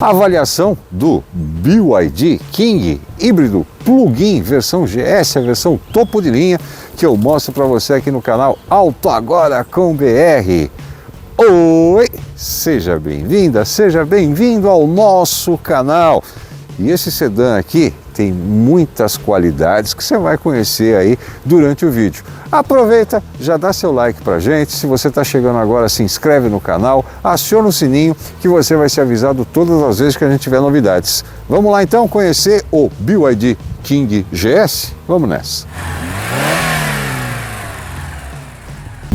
A avaliação do BYD King híbrido plug-in versão GS, a versão topo de linha, que eu mostro para você aqui no canal Auto Agora com BR. Oi, seja bem-vinda, seja bem-vindo ao nosso canal. E esse sedã aqui tem muitas qualidades que você vai conhecer aí durante o vídeo. Aproveita, já dá seu like pra gente. Se você está chegando agora, se inscreve no canal, aciona o sininho que você vai ser avisado todas as vezes que a gente tiver novidades. Vamos lá então conhecer o BYD King GS? Vamos nessa!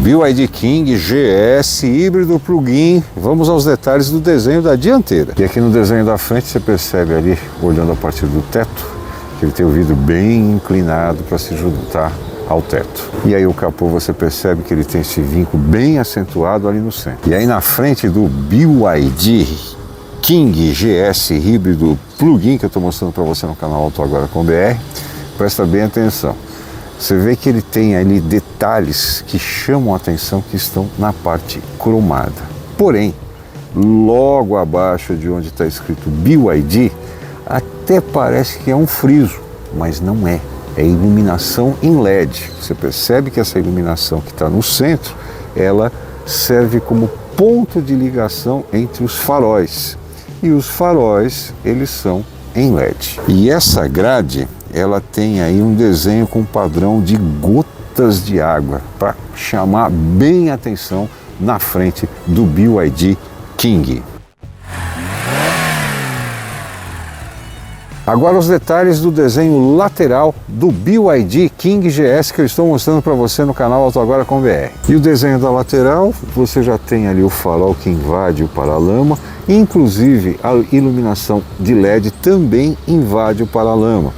BYD King GS híbrido plug-in. Vamos aos detalhes do desenho da dianteira. E aqui no desenho da frente você percebe ali, olhando a partir do teto, que ele tem o vidro bem inclinado para se juntar ao teto. E aí o capô você percebe que ele tem esse vinco bem acentuado ali no centro. E aí na frente do BYD King GS híbrido plug-in, que eu estou mostrando para você no canal Auto Agora com BR, presta bem atenção. Você vê que ele tem ali detalhes que chamam a atenção, que estão na parte cromada. Porém, logo abaixo de onde está escrito BYD, até parece que é um friso, mas não é. É iluminação em LED. Você percebe que essa iluminação que está no centro, ela serve como ponto de ligação entre os faróis. E os faróis, eles são em LED. E essa grade, ela tem aí um desenho com padrão de gotas de água para chamar bem a atenção na frente do BYD King. Agora os detalhes do desenho lateral do BYD King GS que eu estou mostrando para você no canal Auto Agora com BR. E o desenho da lateral, você já tem ali o farol que invade o paralama, inclusive a iluminação de LED também invade o paralama.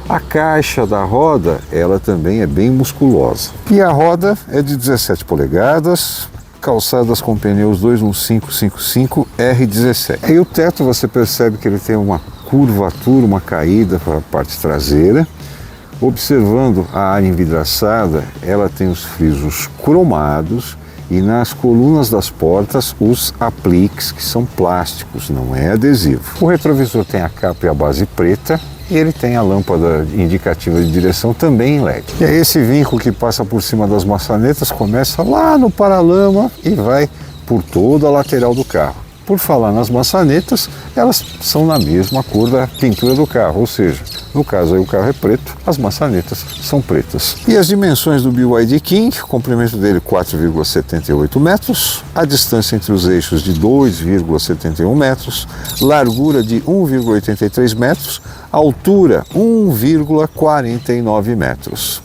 A caixa da roda, ela também é bem musculosa. E a roda é de 17 polegadas, calçadas com pneus 21555 R17. E o teto você percebe que ele tem uma curvatura, uma caída para a parte traseira. Observando a área envidraçada, ela tem os frisos cromados e nas colunas das portas os apliques que são plásticos, não é adesivo. O retrovisor tem a capa e a base preta. E ele tem a lâmpada indicativa de direção também em LED. E aí esse vinco que passa por cima das maçanetas começa lá no paralama e vai por toda a lateral do carro. Por falar nas maçanetas, elas são na mesma cor da pintura do carro, ou seja, no caso aí o carro é preto, as maçanetas são pretas. E as dimensões do BYD King, o comprimento dele 4,78 metros, a distância entre os eixos de 2,71 metros, largura de 1,83 metros, altura 1,49 metros.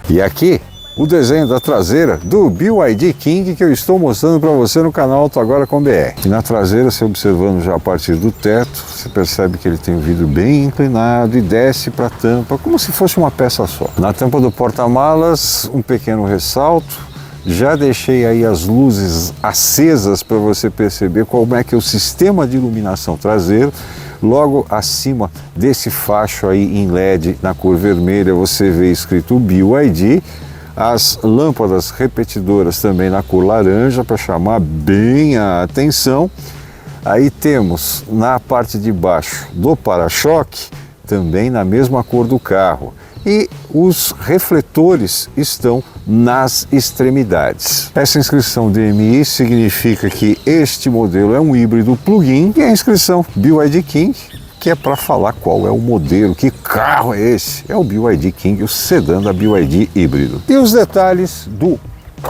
E aqui o desenho da traseira do BYD King que eu estou mostrando para você no canal Auto Agora com BR. E na traseira, você observando já a partir do teto, você percebe que ele tem o vidro bem inclinado e desce para a tampa, como se fosse uma peça só. Na tampa do porta-malas, um pequeno ressalto. Já deixei aí as luzes acesas para você perceber como é que é o sistema de iluminação traseiro. Logo acima desse facho aí em LED na cor vermelha, você vê escrito BYD. As lâmpadas repetidoras também na cor laranja para chamar bem a atenção. Aí temos na parte de baixo do para-choque também na mesma cor do carro. E os refletores estão nas extremidades. Essa inscrição DMI significa que este modelo é um híbrido plug-in e a inscrição BYD King, que é para falar qual é o modelo, que carro é esse. É o BYD King, o sedã da BYD híbrido. E os detalhes do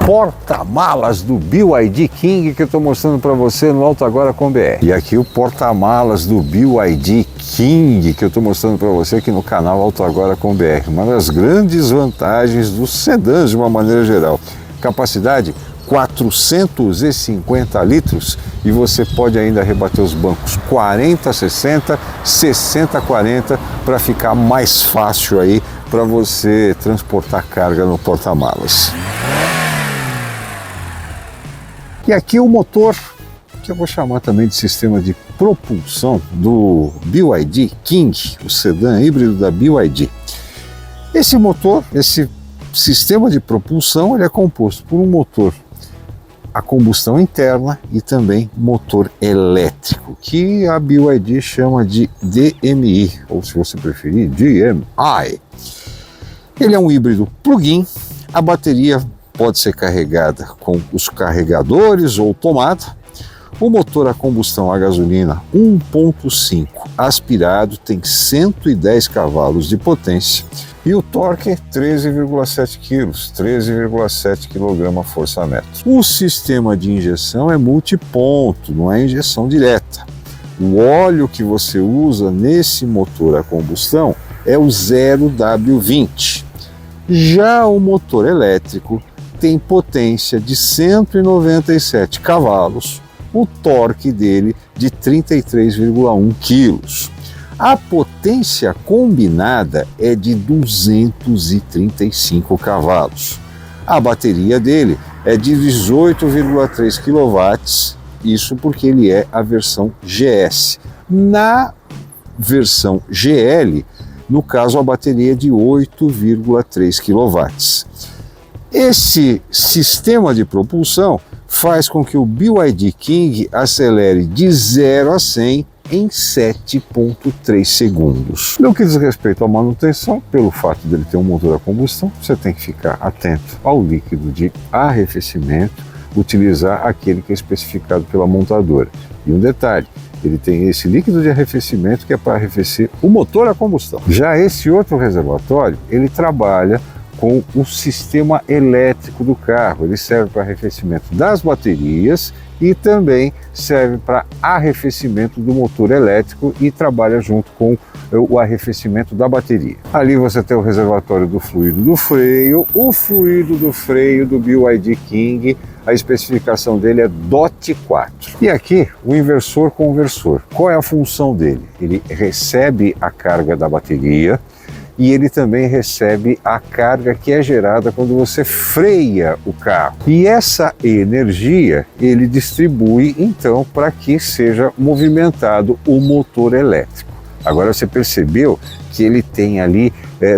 porta-malas do BYD King que eu estou mostrando para você no Auto Agora com BR. E aqui o porta-malas do BYD King que eu estou mostrando para você aqui no canal Auto Agora com BR. Uma das grandes vantagens dos sedãs de uma maneira geral. Capacidade 450 litros e você pode ainda rebater os bancos 40-60, 60-40 para ficar mais fácil aí para você transportar carga no porta-malas. E aqui o motor, que eu vou chamar também de sistema de propulsão do BYD King, o sedã híbrido da BYD. Esse motor, esse sistema de propulsão, ele é composto por um motor a combustão interna e também motor elétrico, que a BYD chama de DMI, ou se você preferir, DMI. Ele é um híbrido plug-in, a bateria pode ser carregada com os carregadores ou tomada. O motor a combustão a gasolina 1.5 aspirado tem 110 cavalos de potência e o torque 13,7 kg, 13,7 kgfm. O sistema de injeção é multiponto, não é injeção direta. O óleo que você usa nesse motor a combustão é o 0W20. Já o motor elétrico tem potência de 197 cavalos, o torque dele de 33,1 kg. A potência combinada é de 235 cavalos. A bateria dele é de 18,3 kW, isso porque ele é a versão GS. Na versão GL, no caso, a bateria é de 8,3 kW. Esse sistema de propulsão faz com que o BYD King acelere de 0 a 100 em 7,3 segundos. No que diz respeito à manutenção, pelo fato dele ter um motor a combustão, você tem que ficar atento ao líquido de arrefecimento, utilizar aquele que é especificado pela montadora. E um detalhe, ele tem esse líquido de arrefecimento que é para arrefecer o motor a combustão. Já esse outro reservatório, ele trabalha com o sistema elétrico do carro. Ele serve para arrefecimento das baterias e também serve para arrefecimento do motor elétrico e trabalha junto com o arrefecimento da bateria. Ali você tem o reservatório do fluido do freio, o fluido do freio do BYD King, a especificação dele é DOT4. E aqui o inversor conversor. Qual é a função dele? Ele recebe a carga da bateria e ele também recebe a carga que é gerada quando você freia o carro. E essa energia ele distribui então para que seja movimentado o motor elétrico. Agora você percebeu que ele tem ali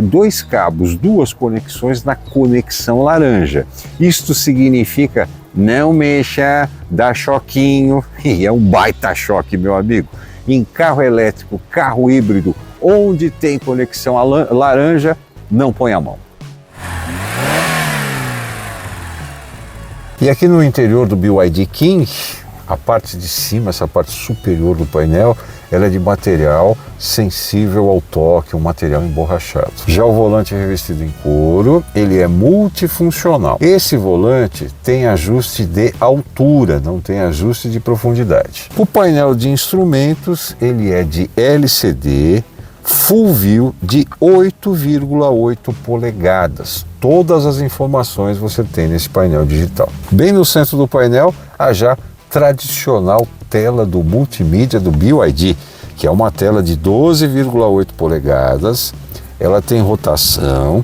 dois cabos, duas conexões na conexão laranja. Isto significa não mexa, dá choquinho, e é um baita choque, meu amigo. Em carro elétrico, carro híbrido, onde tem conexão laranja, não põe a mão. E aqui no interior do BYD King, a parte de cima, essa parte superior do painel, ela é de material sensível ao toque, um material emborrachado. Já o volante revestido em couro, ele é multifuncional. Esse volante tem ajuste de altura, não tem ajuste de profundidade. O painel de instrumentos, ele é de LCD, Full View de 8,8 polegadas. Todas as informações você tem nesse painel digital. Bem no centro do painel, a já tradicional tela do multimídia do BYD, que é uma tela de 12,8 polegadas, ela tem rotação,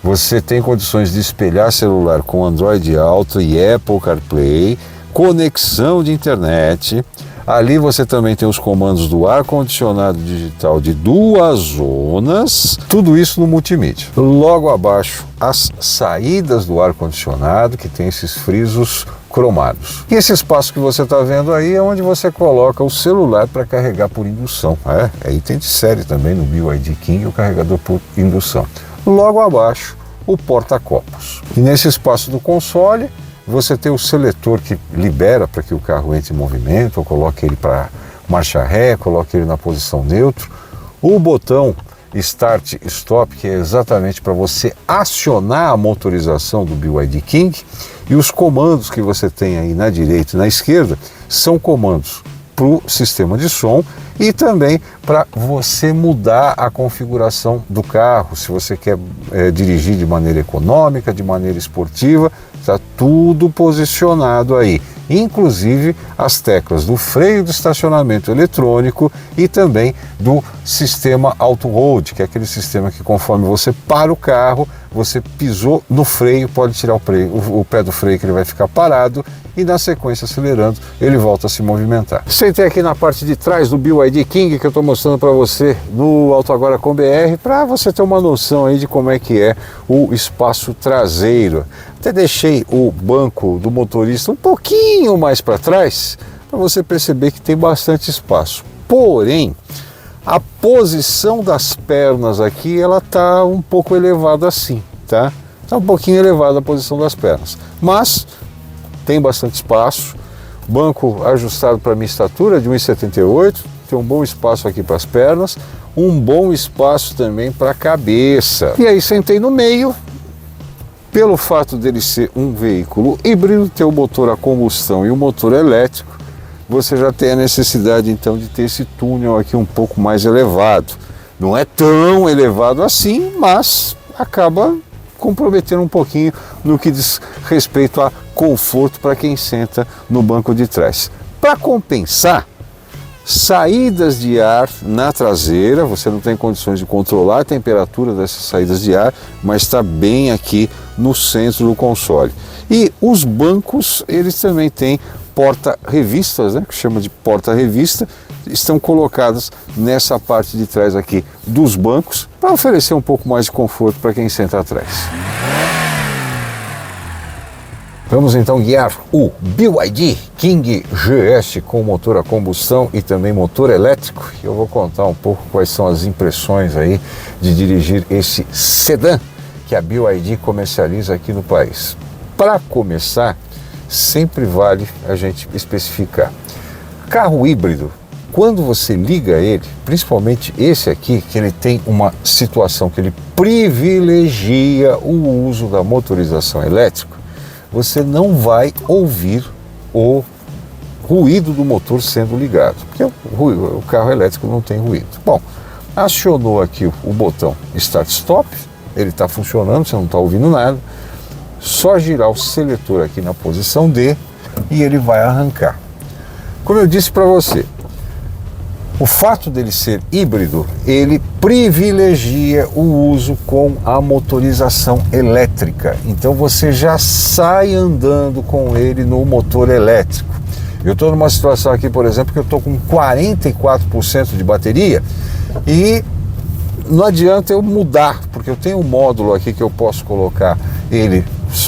você tem condições de espelhar celular com Android Auto e Apple CarPlay, conexão de internet. Ali você também tem os comandos do ar-condicionado digital de 2 zonas, tudo isso no multimídia. Logo abaixo, as saídas do ar-condicionado, que tem esses frisos cromados. E esse espaço que você está vendo aí é onde você coloca o celular para carregar por indução. É item de série também no BYD King, o carregador por indução. Logo abaixo, o porta-copos. E nesse espaço do console, você tem o seletor que libera para que o carro entre em movimento, ou coloque ele para marcha ré, coloque ele na posição neutro. O botão Start Stop, que é exatamente para você acionar a motorização do BYD King. E os comandos que você tem aí na direita e na esquerda são comandos para o sistema de som e também para você mudar a configuração do carro. Se você quer dirigir de maneira econômica, de maneira esportiva, está tudo posicionado aí. Inclusive as teclas do freio de estacionamento eletrônico e também do sistema Auto Hold, que é aquele sistema que conforme você para o carro, você pisou no freio, pode tirar o pé do freio que ele vai ficar parado e na sequência acelerando, ele volta a se movimentar. Sentei aqui na parte de trás do BYD King que eu estou mostrando para você no Auto Agora com BR, para você ter uma noção aí de como é que é o espaço traseiro. Até deixei o o banco do motorista um pouquinho mais para trás, para você perceber que tem bastante espaço. Porém, a posição das pernas aqui, ela está um pouco elevada assim, tá? Está um pouquinho elevada a posição das pernas, mas tem bastante espaço. Banco ajustado para minha estatura de 1,78, tem um bom espaço aqui para as pernas, um bom espaço também para a cabeça. E aí sentei no meio. Pelo fato dele ser um veículo híbrido, ter o motor a combustão e o motor elétrico, você já tem a necessidade então de ter esse túnel aqui um pouco mais elevado. Não é tão elevado assim, mas acaba comprometendo um pouquinho no que diz respeito a conforto para quem senta no banco de trás. Para compensar, saídas de ar na traseira, você não tem condições de controlar a temperatura dessas saídas de ar, mas está bem aqui no centro do console. E os bancos, eles também têm porta-revistas, né, que chama de porta-revista, estão colocadas nessa parte de trás aqui dos bancos, para oferecer um pouco mais de conforto para quem senta atrás. Vamos então guiar o BYD King GS com motor a combustão e também motor elétrico. Eu vou contar um pouco quais são as impressões aí de dirigir esse sedã que a BYD comercializa aqui no país. Para começar, sempre vale a gente especificar. Carro híbrido, quando você liga ele, principalmente esse aqui, que ele tem uma situação que ele privilegia o uso da motorização elétrica, você não vai ouvir o ruído do motor sendo ligado, porque o carro elétrico não tem ruído. Bom, acionou aqui o botão Start-Stop, ele está funcionando, você não está ouvindo nada, só girar o seletor aqui na posição D e ele vai arrancar. Como eu disse para você, o fato dele ser híbrido, ele privilegia o uso com a motorização elétrica. Então você já sai andando com ele no motor elétrico. Eu estou numa situação aqui, por exemplo, que eu estou com 44% de bateria e não adianta eu mudar, porque eu tenho um módulo aqui que eu posso colocar ele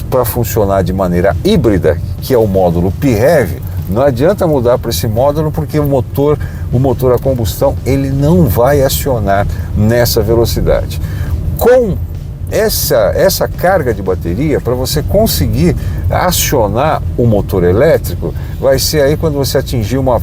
para funcionar de maneira híbrida, que é o módulo PHEV. Não adianta mudar para esse módulo porque o motor a combustão ele não vai acionar nessa velocidade. Com essa carga de bateria, para você conseguir acionar o motor elétrico, vai ser aí quando você atingir uma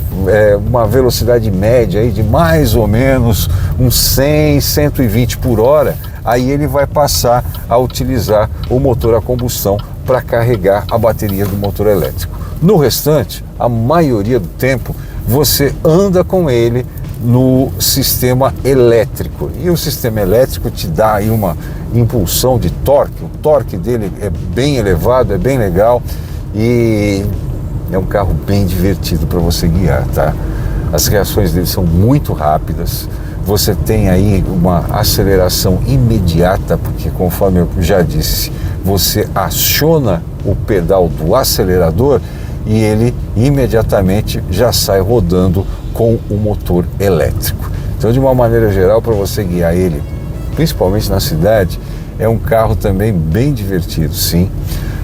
velocidade média aí de mais ou menos uns 100, 120 por hora, aí ele vai passar a utilizar o motor a combustão para carregar a bateria do motor elétrico. No restante, a maioria do tempo, você anda com ele no sistema elétrico. E o sistema elétrico te dá aí uma impulsão de torque. O torque dele é bem elevado, é bem legal e é um carro bem divertido para você guiar, tá? As reações dele são muito rápidas. Você tem aí uma aceleração imediata, porque conforme eu já disse, você aciona o pedal do acelerador e ele imediatamente já sai rodando com o motor elétrico. Então, de uma maneira geral, para você guiar ele, principalmente na cidade, é um carro também bem divertido, sim.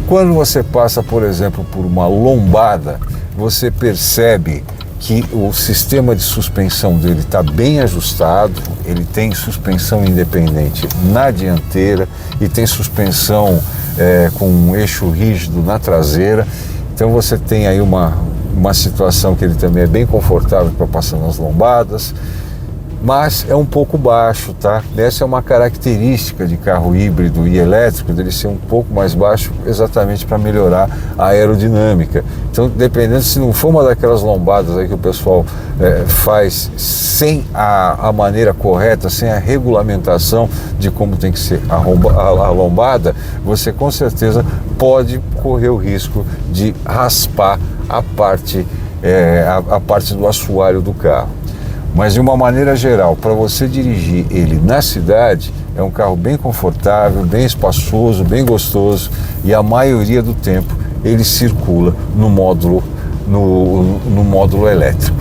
Quando você passa, por exemplo, por uma lombada, você percebe que o sistema de suspensão dele está bem ajustado, ele tem suspensão independente na dianteira e tem suspensão com um eixo rígido na traseira. Então você tem aí uma situação que ele também é bem confortável para passar nas lombadas, mas é um pouco baixo, tá? Essa é uma característica de carro híbrido e elétrico, dele ser um pouco mais baixo, exatamente para melhorar a aerodinâmica. Então, dependendo, se não for uma daquelas lombadas aí que o pessoal faz sem a maneira correta, sem a regulamentação de como tem que ser a lombada, você com certeza pode correr o risco de raspar a parte do assoalho do carro. Mas de uma maneira geral, para você dirigir ele na cidade, é um carro bem confortável, bem espaçoso, bem gostoso e a maioria do tempo ele circula no módulo elétrico.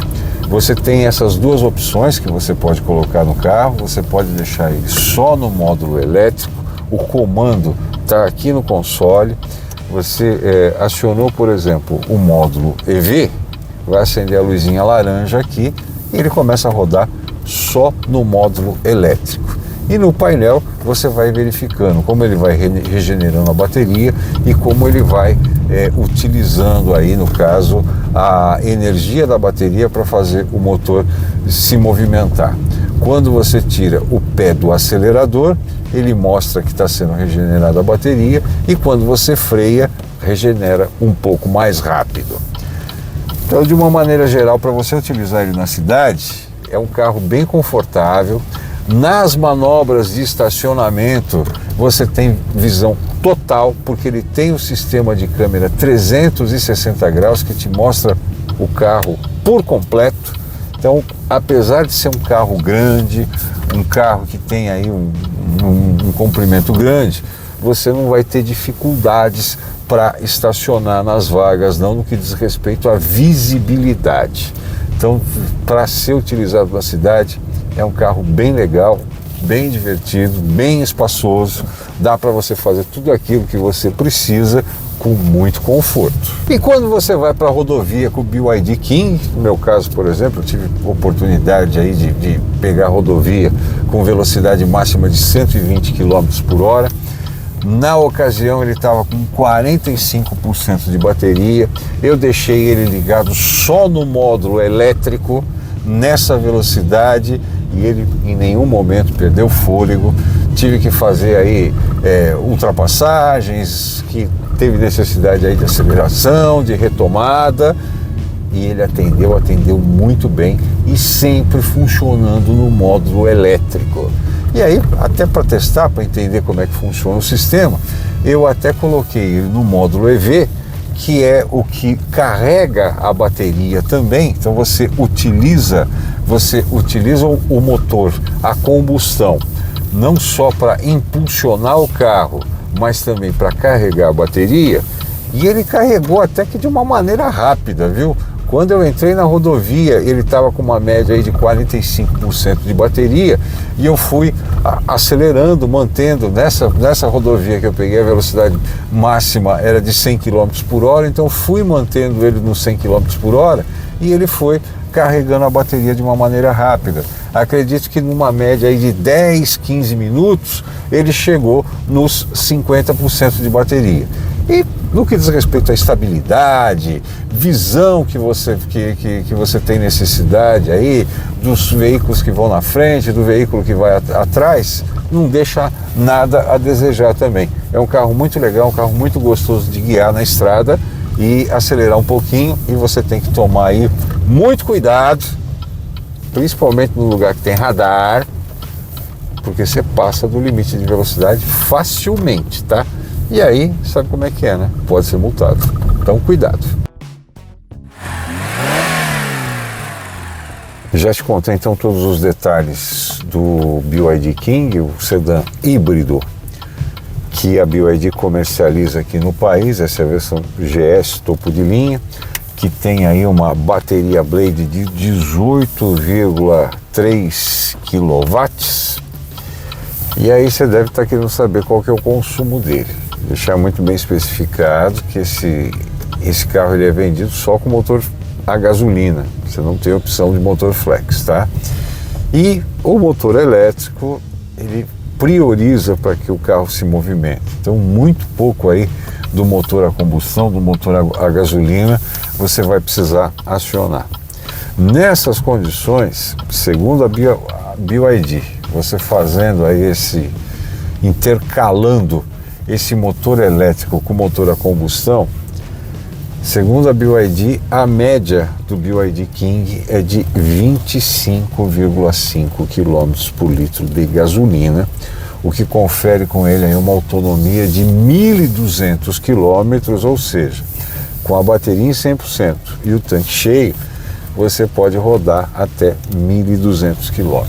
Você tem essas duas opções que você pode colocar no carro, você pode deixar ele só no módulo elétrico, o comando está aqui no console. você acionou, por exemplo, o módulo EV, vai acender a luzinha laranja aqui e ele começa a rodar só no módulo elétrico. E no painel você vai verificando como ele vai regenerando a bateria e como ele vai utilizando aí, no caso, a energia da bateria para fazer o motor se movimentar. Quando você tira o pé do acelerador, ele mostra que está sendo regenerada a bateria, e quando você freia, regenera um pouco mais rápido. Então, de uma maneira geral, para você utilizar ele na cidade, é um carro bem confortável. Nas manobras de estacionamento, você tem visão total, porque ele tem um sistema de câmera 360 graus que te mostra o carro por completo. Então, apesar de ser um carro grande, um carro que tem aí um comprimento grande, você não vai ter dificuldades para estacionar nas vagas, não, no que diz respeito à visibilidade. Então, para ser utilizado na cidade, é um carro bem legal, bem divertido, bem espaçoso. Dá para você fazer tudo aquilo que você precisa com muito conforto. E quando você vai para a rodovia com o BYD King, no meu caso, por exemplo, eu tive oportunidade aí de pegar a rodovia com velocidade máxima de 120 km por hora. Na ocasião ele estava com 45% de bateria, eu deixei ele ligado só no módulo elétrico, nessa velocidade, e ele em nenhum momento perdeu fôlego. Tive que fazer aí ultrapassagens, que teve necessidade aí de aceleração, de retomada, e ele atendeu muito bem, e sempre funcionando no módulo elétrico. E aí, até para testar, para entender como é que funciona o sistema, eu até coloquei ele no módulo EV, que é o que carrega a bateria também. Então você utiliza o motor a combustão, não só para impulsionar o carro, mas também para carregar a bateria. E ele carregou até que de uma maneira rápida, viu? Quando eu entrei na rodovia, ele estava com uma média aí de 45% de bateria, e eu fui acelerando, mantendo. Nessa rodovia que eu peguei, a velocidade máxima era de 100 km por hora, então fui mantendo ele nos 100 km por hora, e ele foi carregando a bateria de uma maneira rápida. Acredito que numa média aí de 10, 15 minutos, ele chegou nos 50% de bateria. E no que diz respeito à estabilidade, visão que você tem necessidade aí, dos veículos que vão na frente, do veículo que vai atrás, não deixa nada a desejar também. É um carro muito legal, um carro muito gostoso de guiar na estrada e acelerar um pouquinho, e você tem que tomar aí muito cuidado, principalmente no lugar que tem radar, porque você passa do limite de velocidade facilmente, tá? E aí, sabe como é que é, né? Pode ser multado. Então, cuidado. Já te contei, então, todos os detalhes do BYD King, o sedã híbrido que a BYD comercializa aqui no país. Essa é a versão GS topo de linha, que tem aí uma bateria Blade de 18,3 kW. E aí você deve estar querendo saber qual que é o consumo dele. Deixar muito bem especificado que esse carro ele é vendido só com motor a gasolina, você não tem opção de motor flex, tá? E o motor elétrico, ele prioriza para que o carro se movimente. Então, muito pouco aí do motor a combustão, do motor a gasolina, você vai precisar acionar. Nessas condições, segundo a BYD, você fazendo aí intercalando esse motor elétrico com motor a combustão, segundo a BYD, a média do BYD King é de 25,5 km por litro de gasolina, o que confere com ele aí uma autonomia de 1.200 km, ou seja, com a bateria em 100% e o tanque cheio, você pode rodar até 1.200 km.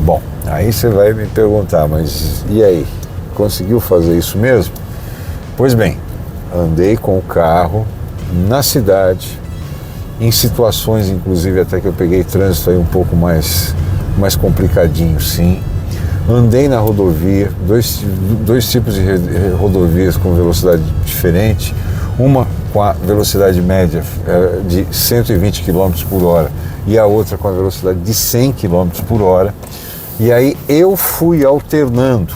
Bom, aí você vai me perguntar, mas e aí? Conseguiu fazer isso mesmo? Pois bem, andei com o carro na cidade, em situações inclusive até que eu peguei trânsito aí um pouco mais complicadinho, sim. andei na rodovia, dois tipos de rodovias com velocidade diferente, uma com a velocidade média de 120 km por hora e a outra com a velocidade de 100 km por hora. E aí eu fui alternando,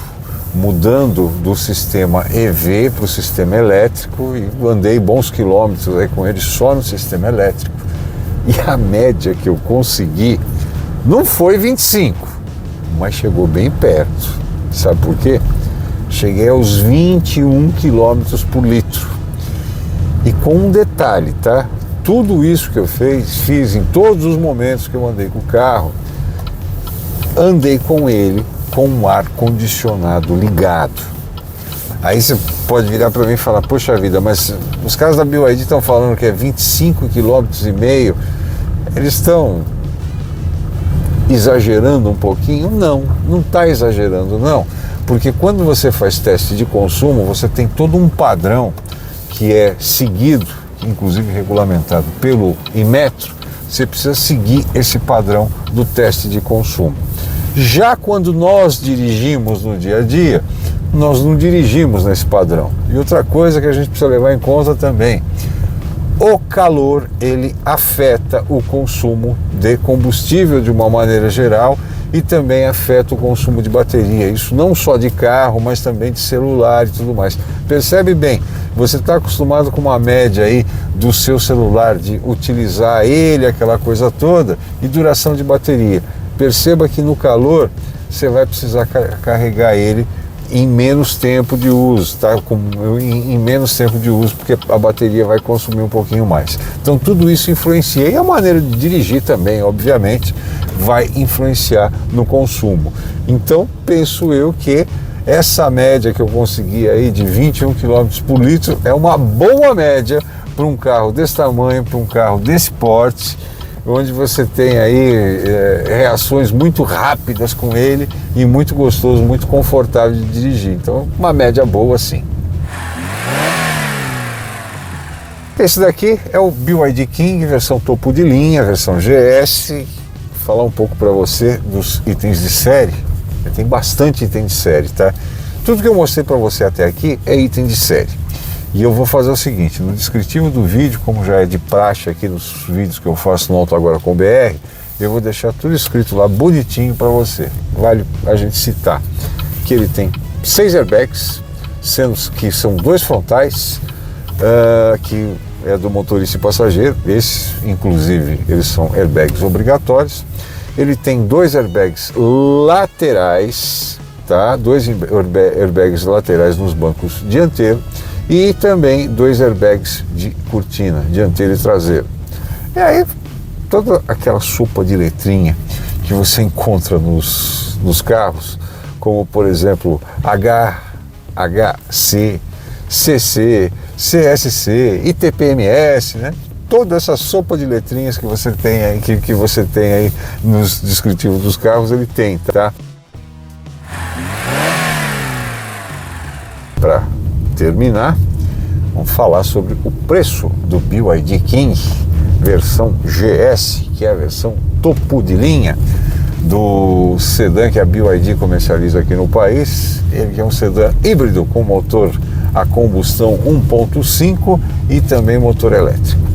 mudando do sistema EV para o sistema elétrico e andei bons quilômetros aí com ele só no sistema elétrico. E a média que eu consegui não foi 25, mas chegou bem perto. Sabe por quê? Cheguei aos 21 km por litro. E com um detalhe, tá? Tudo isso que eu fiz em todos os momentos que eu andei com o carro, andei com ele com o ar-condicionado ligado. Aí você pode virar para mim e falar, poxa vida, mas os caras da BYD estão falando que é 25,5 km, eles estão exagerando um pouquinho? Não está exagerando não, porque quando você faz teste de consumo, você tem todo um padrão que é seguido, inclusive regulamentado pelo Inmetro. Você precisa seguir esse padrão do teste de consumo. Já quando nós dirigimos no dia a dia, nós não dirigimos nesse padrão. E outra coisa que a gente precisa levar em conta também, o calor, ele afeta o consumo de combustível de uma maneira geral e também afeta o consumo de bateria. Isso não só de carro, mas também de celular e tudo mais. Percebe bem, você está acostumado com uma média aí do seu celular, de utilizar ele, aquela coisa toda, e duração de bateria. Perceba que no calor você vai precisar carregar ele em menos tempo de uso, tá? Em menos tempo de uso, porque a bateria vai consumir um pouquinho mais. Então tudo isso influencia, e a maneira de dirigir também, obviamente, vai influenciar no consumo. Então penso eu que essa média que eu consegui aí de 21 km por litro é uma boa média para um carro desse tamanho, para um carro desse porte, onde você tem aí reações muito rápidas com ele e muito gostoso, muito confortável de dirigir. Então, uma média boa sim. Esse daqui é o BYD King, versão topo de linha, versão GS. Vou falar um pouco para você dos itens de série. Tem bastante item de série, tá? Tudo que eu mostrei para você até aqui é item de série. E eu vou fazer o seguinte, no descritivo do vídeo, como já é de praxe aqui nos vídeos que eu faço no Auto Agora com BR, eu vou deixar tudo escrito lá bonitinho para você. Vale a gente citar que ele tem 6 airbags, sendo que são 2 frontais, que é do motorista e passageiro. Esses, inclusive, eles são airbags obrigatórios. Ele tem 2 airbags laterais, tá? 2 airbags laterais nos bancos dianteiros. E também 2 airbags de cortina, dianteiro e traseiro. E aí, toda aquela sopa de letrinha que você encontra nos carros, como por exemplo HC, CC, CSC, ITPMS, né? Toda essa sopa de letrinhas que você tem aí, que você tem aí nos descritivos dos carros, ele tem, tá? Para terminar, vamos falar sobre o preço do BYD King versão GS, que é a versão topo de linha do sedã que a BYD comercializa aqui no país. Ele é um sedã híbrido com motor a combustão 1.5 e também motor elétrico.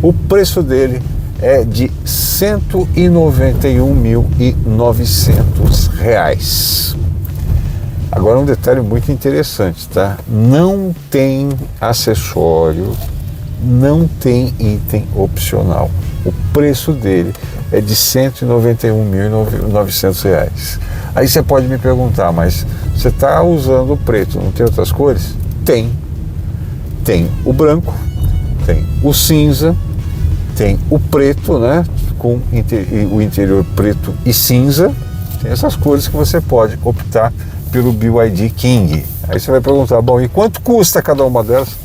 O preço dele é de R$ 191.900. Agora um detalhe muito interessante, tá? Não tem acessório, não tem item opcional. O preço dele é de R$ 191.900. Aí você pode me perguntar, mas você está usando o preto, não tem outras cores? Tem. Tem o branco, tem o cinza, tem o preto, né? Com o interior preto e cinza. Tem essas cores que você pode optar pelo BYD King. Aí você vai perguntar, bom, e quanto custa cada uma delas?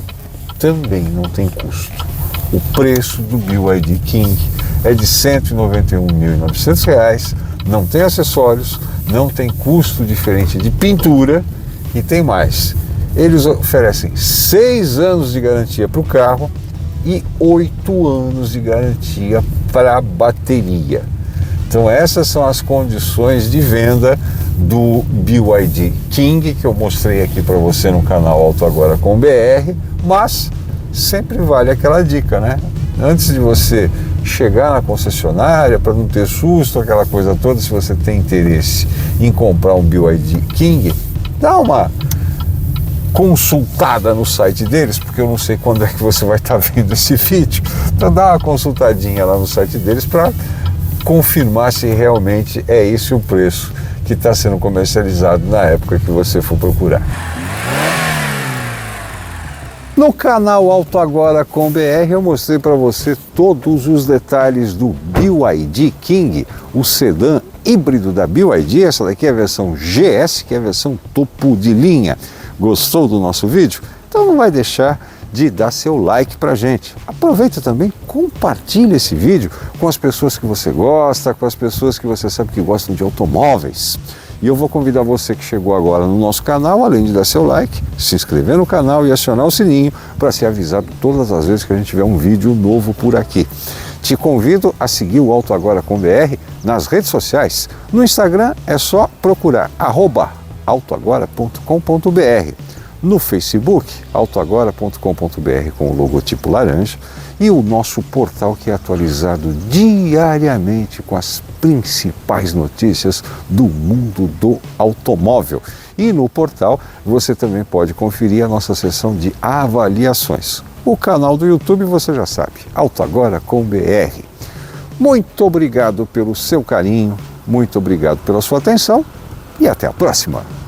Também não tem custo. O preço do BYD King é de R$ 191.900, não tem acessórios, não tem custo diferente de pintura e tem mais. Eles oferecem 6 anos de garantia para o carro e 8 anos de garantia para a bateria. Então essas são as condições de venda do BYD King que eu mostrei aqui para você no canal Auto Agora com BR, mas sempre vale aquela dica, né? Antes de você chegar na concessionária, para não ter susto, aquela coisa toda, se você tem interesse em comprar um BYD King, dá uma consultada no site deles, porque eu não sei quando é que você vai estar vendo esse vídeo, então dá uma consultadinha lá no site deles para confirmar se realmente é esse o preço que está sendo comercializado na época que você for procurar. No canal Auto Agora com BR eu mostrei para você todos os detalhes do BYD King, o sedã híbrido da BYD. Essa daqui é a versão GS, que é a versão topo de linha. Gostou do nosso vídeo? Então não vai deixar de dar seu like pra gente. Aproveita também, compartilha esse vídeo com as pessoas que você gosta, com as pessoas que você sabe que gostam de automóveis. E eu vou convidar você que chegou agora no nosso canal, além de dar seu like, se inscrever no canal e acionar o sininho para ser avisado todas as vezes que a gente tiver um vídeo novo por aqui. Te convido a seguir o Auto Agora com BR nas redes sociais. No Instagram é só procurar @autoagora.com.br. No Facebook, autoagora.com.br com o logotipo laranja, e o nosso portal que é atualizado diariamente com as principais notícias do mundo do automóvel. E no portal você também pode conferir a nossa seção de avaliações. O canal do YouTube você já sabe, Auto Agora com BR. Muito obrigado pelo seu carinho, muito obrigado pela sua atenção e até a próxima!